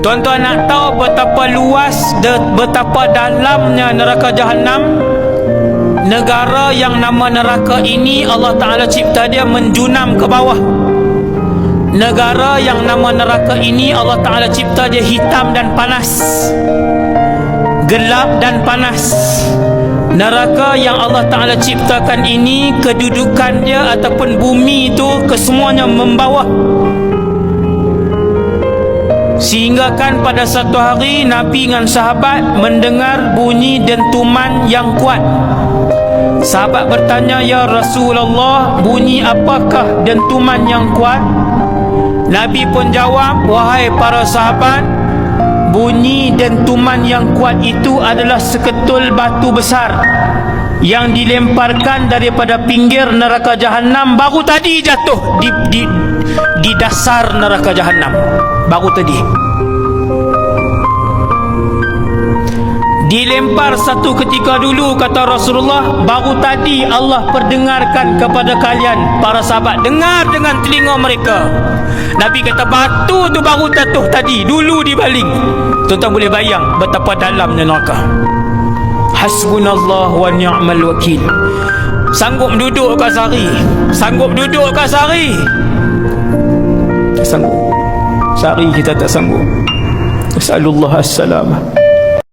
Tuan-tuan nak tahu betapa luas, betapa dalamnya neraka Jahannam? Negara yang nama neraka ini Allah Ta'ala cipta dia menjunam ke bawah. Negara yang nama neraka ini Allah Ta'ala cipta dia hitam dan panas, gelap dan panas. Neraka yang Allah Ta'ala ciptakan ini, kedudukan dia ataupun bumi itu kesemuanya membawah. Sehingga kan pada satu hari Nabi dengan sahabat mendengar bunyi dentuman yang kuat. Sahabat bertanya, "Ya Rasulullah, bunyi apakah dentuman yang kuat?" Nabi pun jawab, "Wahai para sahabat, bunyi dentuman yang kuat itu adalah seketul batu besar yang dilemparkan daripada pinggir neraka Jahannam baru tadi jatuh di dasar neraka Jahannam. Baru tadi dilempar satu ketika dulu," kata Rasulullah, "baru tadi Allah perdengarkan kepada kalian para sahabat, dengar dengan telinga mereka." Nabi kata batu tu baru jatuh tadi, dulu dibaling. Tuan-tuan boleh bayang betapa dalamnya neraka. Hasbunallah wa ni'mal wakil. Sanggup duduk kat sehari? Sanggup duduk kat sehari? Tak sanggup. Sehari kita tak sanggup. Nasallallahu as-salamah.